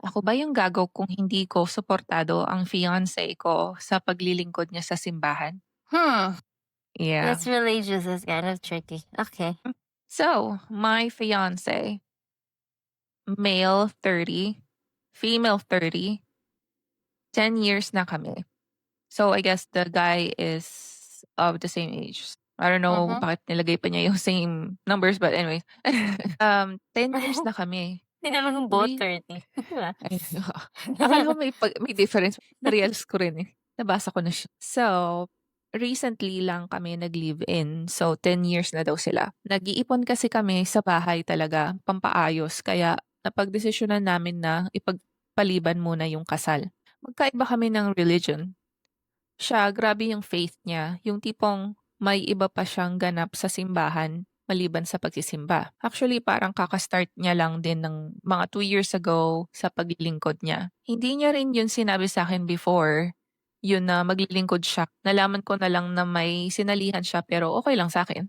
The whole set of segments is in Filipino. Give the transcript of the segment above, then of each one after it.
Ako ba yung gago kung hindi ko suportado ang fiancé ko sa paglilingkod niya sa simbahan? Hmm, Yeah. that's religious is kind of tricky. Okay. So, my fiancé, male 30, female 30, 10 years na kami. So, I guess the guy is of the same age. I don't know Mm-hmm. bakit nilagay pa niya yung same numbers, but anyways. 10 years na kami. Hindi naman yung both Re 30. Diba? Ay, akala ko may difference. Na-realize ko rin, eh. Nabasa ko na siya. So, recently lang kami nag-live-in. So, 10 years na daw sila. Nag-iipon kasi kami sa bahay talaga, pampaayos. Kaya napagdesisyonan namin na ipagpaliban muna yung kasal. Magkaiba kami ng religion. Siya, grabe yung faith niya. Yung tipong may iba pa siyang ganap sa simbahan maliban sa pagsisimba. Actually, parang kakastart niya lang din ng mga 2 years ago sa paglilingkod niya. Hindi niya rin yun sinabi sa akin before, yun na maglilingkod siya. Nalaman ko na lang na may sinalihan siya pero okay lang sa akin.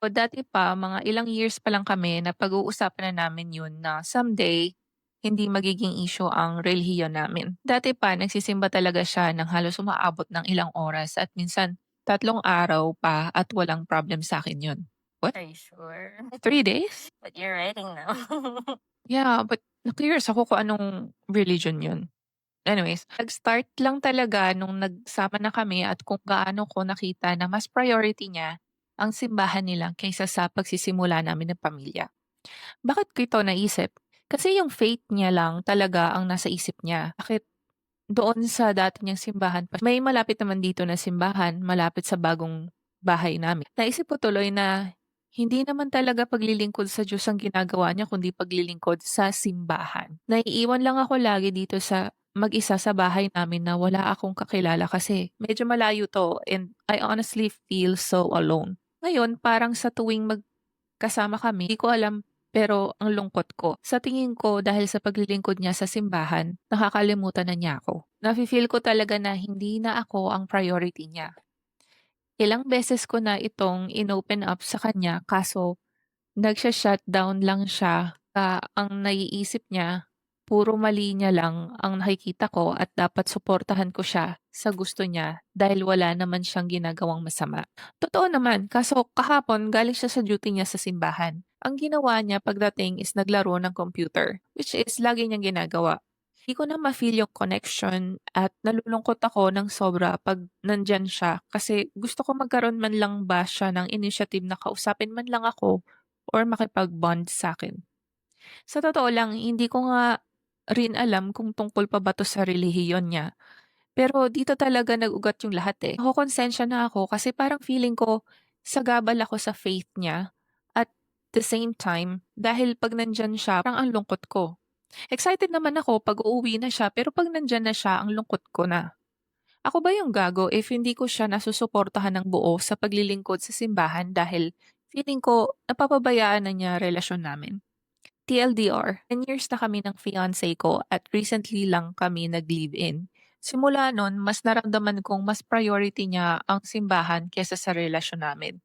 O dati pa, mga ilang years pa lang kami na pag-uusapan na namin yun na someday, hindi magiging issue ang relihiyon namin. Dati pa, nagsisimba talaga siya ng halos umaabot ng ilang oras at minsan 3 araw pa at walang problem sa akin yun. What? Are you sure? 3 days? But you're writing now. Yeah, but na-curious ako kung anong religion yun. Anyways, nag-start lang talaga nung nagsama na kami at kung gaano ko nakita na mas priority niya ang simbahan nila kaysa sa pagsisimula namin ng pamilya. Bakit ko ito naisip? Kasi yung faith niya lang talaga ang nasa isip niya. Bakit doon sa dati niyang simbahan pa, may malapit naman dito na simbahan, malapit sa bagong bahay namin. Naisip ko tuloy na hindi naman talaga paglilingkod sa Diyos ang ginagawa niya kundi paglilingkod sa simbahan. Naiiwan lang ako lagi dito sa mag-isa sa bahay namin na wala akong kakilala kasi medyo malayo to and I honestly feel so alone. Ngayon, parang sa tuwing magkasama kami, di ko alam pero ang lungkot ko. Sa tingin ko dahil sa paglilingkod niya sa simbahan, nakakalimutan na niya ako. Nafi-feel ko talaga na hindi na ako ang priority niya. Ilang beses ko na itong inopen up sa kanya kaso nagsha-shutdown lang siya. Ang naiisip niya, puro mali niya lang ang nakikita ko at dapat suportahan ko siya sa gusto niya dahil wala naman siyang ginagawang masama. Totoo naman, kaso kahapon galing siya sa duty niya sa simbahan. Ang ginawa niya pagdating is naglaro ng computer, which is lagi niyang ginagawa. Hindi ko na ma-feel yung connection at nalulungkot ako ng sobra pag nandyan siya kasi gusto ko magkaroon man lang ba siya ng initiative na kausapin man lang ako or makipag-bond sa'kin. Sa totoo lang, hindi ko nga rin alam kung tungkol pa ba 'to sa relihiyon niya. Pero dito talaga nag-ugat yung lahat, eh. Nakokonsensya na ako kasi parang feeling ko sagabal ako sa faith niya at the same time, dahil 'pag nandiyan siya parang ang lungkot ko. Excited naman ako 'pag uuwi na siya pero 'pag nandiyan na siya ang lungkot ko na. Ako ba yung gago if hindi ko siya nasusuportahan ng buo sa paglilingkod sa simbahan dahil feeling ko napapabayaan na niya relasyon namin. TLDR, 10 years na kami ng fiancé ko at recently lang kami nag-live-in. Simula nun, mas naramdaman kong mas priority niya ang simbahan kesa sa relasyon namin.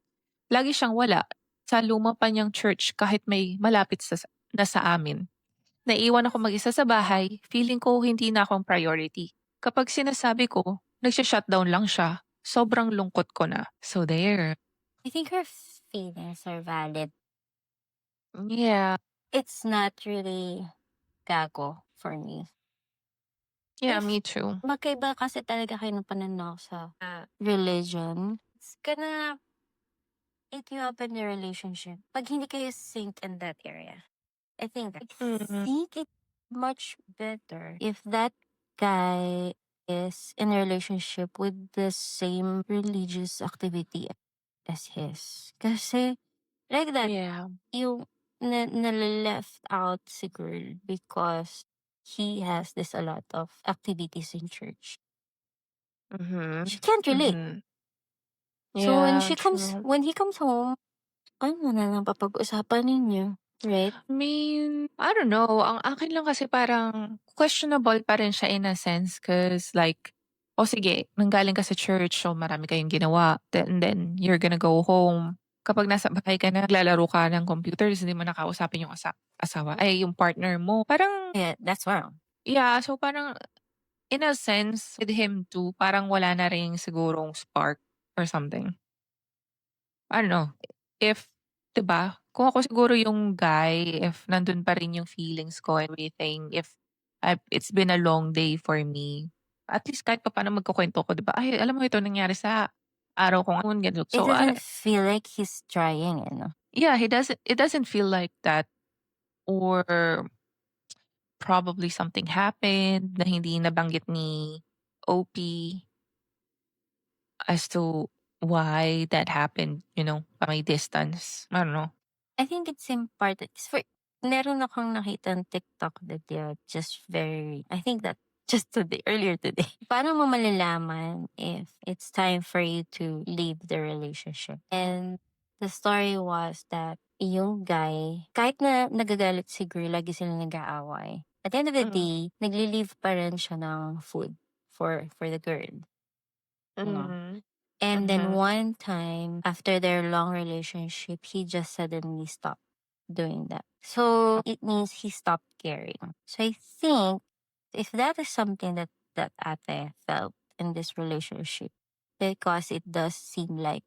Lagi siyang wala sa luma pa niyang church kahit may malapit na sa amin. Naiwan ako mag-isa sa bahay, feeling ko hindi na akong priority. Kapag sinasabi ko, nagsha-shutdown lang siya, sobrang lungkot ko na. So there. I think her feelings are valid. Yeah. It's not really gago for me. Yeah, If me too. magkaiba kasi talaga kayo ng pananaw sa religion, it's gonna eat you up in the relationship. Pag hindi kayo synced in that area. I Mhm. think it's much better if that guy is in a relationship with the same religious activity as his. Kasi like that, Yeah. yung left out si girl because he has this a lot of activities in church. She Mhm. can't relate. Mhm. So Yeah, true. when he comes home, ano na lang papag-usapan ninyo, right? I mean, I don't know. Ang akin lang kasi parang questionable pa rin siya in a sense cause like, o sige, nanggaling ka sa church, so marami kayong ginawa, then you're gonna go home. kapag nasa bahay ka na, naglalaro ka ng computer ta's hindi mo na kausapin yung asawa ay yung partner mo. Parang Yeah, that's wrong. yeah, so parang in a sense with him too, parang wala na ring sigurong spark or something. I don't know, if 'di ba, kung ako siguro yung guy, if nandun pa rin yung feelings ko, everything, if it's been a long day for me, at least kahit papaano magkukuwento ko 'di ba, "Ay alam mo ito nangyari sa araw ko ngayon ganito." It So, doesn't feel like he's trying, you know? yeah, it doesn't feel like that, or probably something happened na hindi nabanggit ni OP as to why that happened, may distance. I don't know. I think it's important 'cause meron akong nakitang TikTok that they're just very I think that just today, earlier today. Paano mo malalaman if it's time for you to leave the relationship? And the story was that yung guy, kahit na nagagalit si girl, lagi silang nag-aaway. At the end of the Mm, day, nagli-leave pa rin siya ng food for the girl. No? mhm, And then mhm. one time, after their long relationship, he just suddenly stopped doing that. So it means he stopped caring. So I think if that is something that Ate felt in this relationship, because it does seem like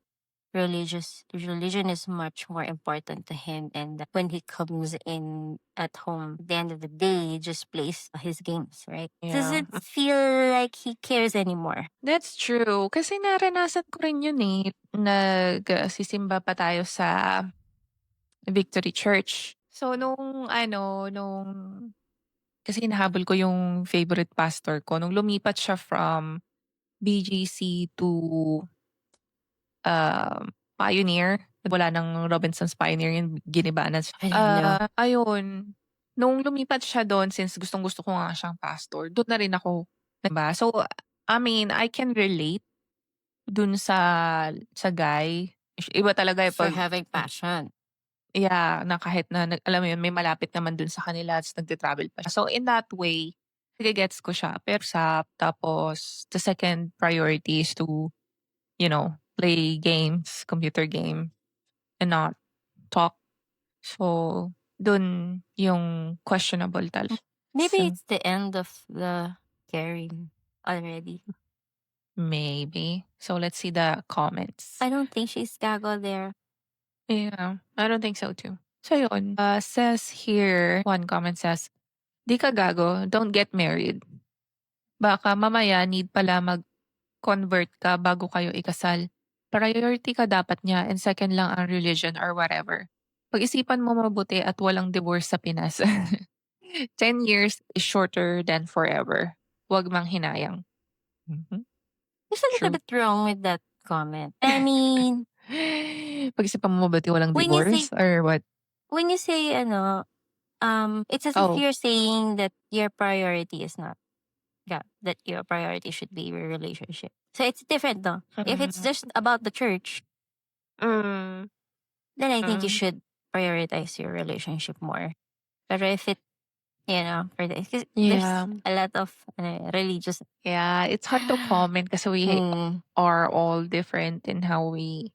religion is much more important to him, and that when he comes in at home at the end of the day, he just plays his games, right? Yeah, Doesn't feel like he cares anymore. that's true. Kasi naranasan ko rin yun, eh. Sisimba pa tayo sa Victory Church. So nung kasi hinahabol ko yung favorite pastor ko nung lumipat siya from BGC to, Pioneer. Wala ng Robinsons Pioneer, yun giniba na siya. I don't know. Ayun, nung lumipat siya dun, since gustong-gusto ko nga siyang pastor, dun na rin ako nag-iba. So, I mean, I can relate dun sa guy. Iba talaga, eh, For 'pag having passion. yeah, na kahit na alam mo yun, may malapit naman dun sa kanila ta's nagte-travel pa siya. So, in that way, nage-gets ko siya. Pero tapos the second priority is to, play games, computer game, and not talk. So, dun yung questionable Maybe so, it's the end of the caring already. maybe. So, let's see the comments. I don't think she's gago there. Yeah, I don't think so too. So yun, says here, one comment says, "Di ka gago, don't get married. Baka mamaya need pala mag-convert ka bago kayo ikasal. Priority ka dapat niya and second lang ang religion or whatever. Pag-isipan mo mabuti at walang divorce sa Pinas. 10 years is shorter than forever. Huwag manghinayang." Mhm, There's a little true. bit wrong with that comment. I mean, Pag-isipan mo mabuti walang when you say divorce or what? ano, it's as if Oh. you're saying that your priority is not God, that your priority should be your relationship. So it's different though. If it's Mm, just about the church, mm, then I think you mm. should prioritize your relationship more. But if it, for the, 'cause there's Yeah. a lot of religious. Yeah, it's hard to comment kasi we Hmm, are all different in how we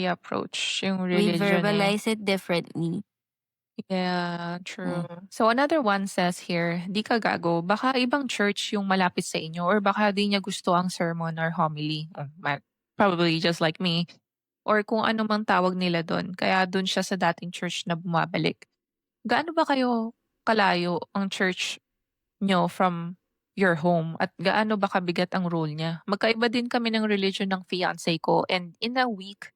approach yung we religion, eh. verbalize it differently. Yeah, Mm. true. So another one says here, "Di ka gago, baka ibang church yung malapit sa inyo or baka di niya gusto ang sermon or homily." Probably just like me or kung ano mang tawag nila dun kaya dun siya sa dating church na bumabalik. Gaano ba kayo kalayo ang church niyo from your home at gaano ba kabigat ang role niya? Magkaiba din kami ng religion ng fiance ko and in a week,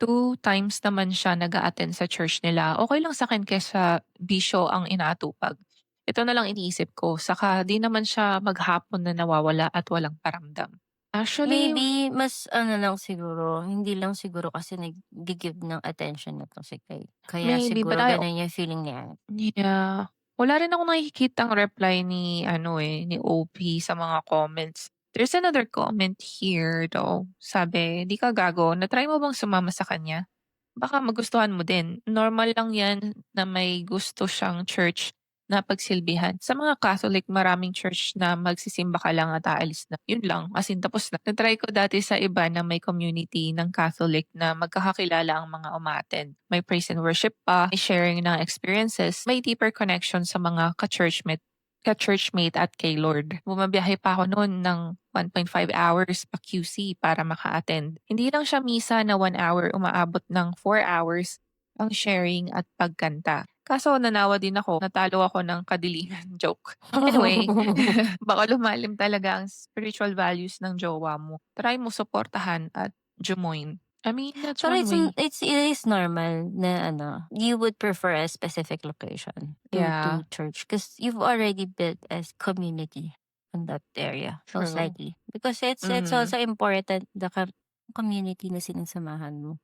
2 times naman siya nag-a-attend sa church nila. Okey lang sa'kin kaysa bisyo ang inaatupag. Ito na lang iniisip ko saka 'di naman siya maghapon na nawawala at walang paramdam. Actually, Maybe mas ano lang siguro, hindi lang siguro kasi naggi-give ng attention na 'to si Kay. Kaya maybe but siguro gano'n yung feeling niya. yeah. Wala rin akong nakikitang reply ni ano, ni OP sa mga comments. There's another comment here though. Sabi, "Di ka gago, na-try mo bang sumama sa kanya? Baka magustuhan mo din. Normal lang yan na may gusto siyang church napagsilbihan. Sa mga Catholic, maraming church na magsisimba ka lang at aalis na. Yun lang, as in tapos na. Na-try ko dati sa iba na may community ng Catholic na magkakakilala ang mga umattend. May praise and worship pa, may sharing ng experiences, may deeper connection sa mga ka-churchmate at kay Lord. Bumabiyahe pa ako noon ng 1.5 hours pa QC para maka-attend. Hindi lang siya misa na 1 hour, umaabot ng 4 hours ang sharing at pagkanta. Kaso nanawa din ako, natalo ako ng kadiliman, joke. Anyway, baka lumalim talaga ang spiritual values ng jowa mo. Try mo suportahan at join. I mean, that's Pero one way. it is normal na ano, you would prefer a specific location Yeah, to church because you've already built a community in that area, most true. likely. Because it's Mhm, also important the community na sinasamahan mo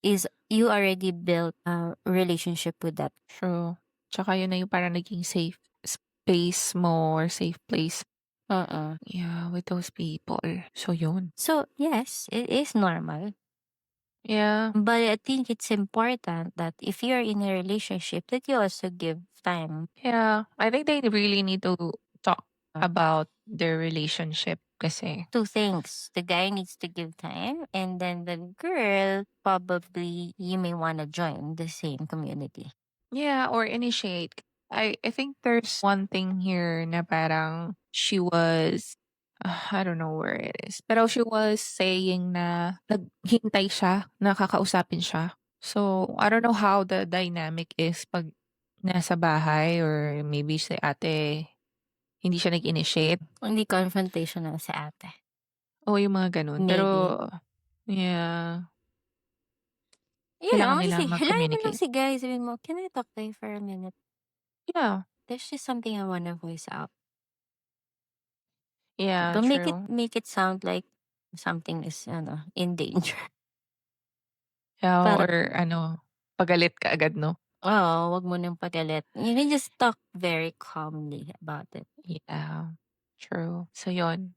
is you already built a relationship with that. true. Tsaka yun na yung parang naging safe space mo or safe place. Uh-uh. Yeah, with those people. So yun. So yes, it is normal. Yeah. But I think it's important that if you're in a relationship that you also give time. Yeah. I think they really need to talk about their relationship kasi. Two things. The guy needs to give time, and then the girl probably you may want to join the same community. Yeah, or initiate. I think there's one thing here na parang she was I don't know where it is. Pero she was saying na naghintay siya na kakausapin siya. So, I don't know how the dynamic is pag nasa bahay or maybe si ate hindi siya nag-initiate Hindi confrontational sa ate. o yung mga ganun. Pero, Maybe. yeah, You know, kailangan nila hilahin mo lang mag-communicate. si guy. Sabihin mo, can I talk to you for a minute? Yeah, There's just something I want to voice out. yeah, Don't true. make it sound like something is in danger. Yeah, Para, or ano, pagalit ka agad, no? wag mo nang pagalit. You can just talk very calmly about it. Yeah, true. So, yun.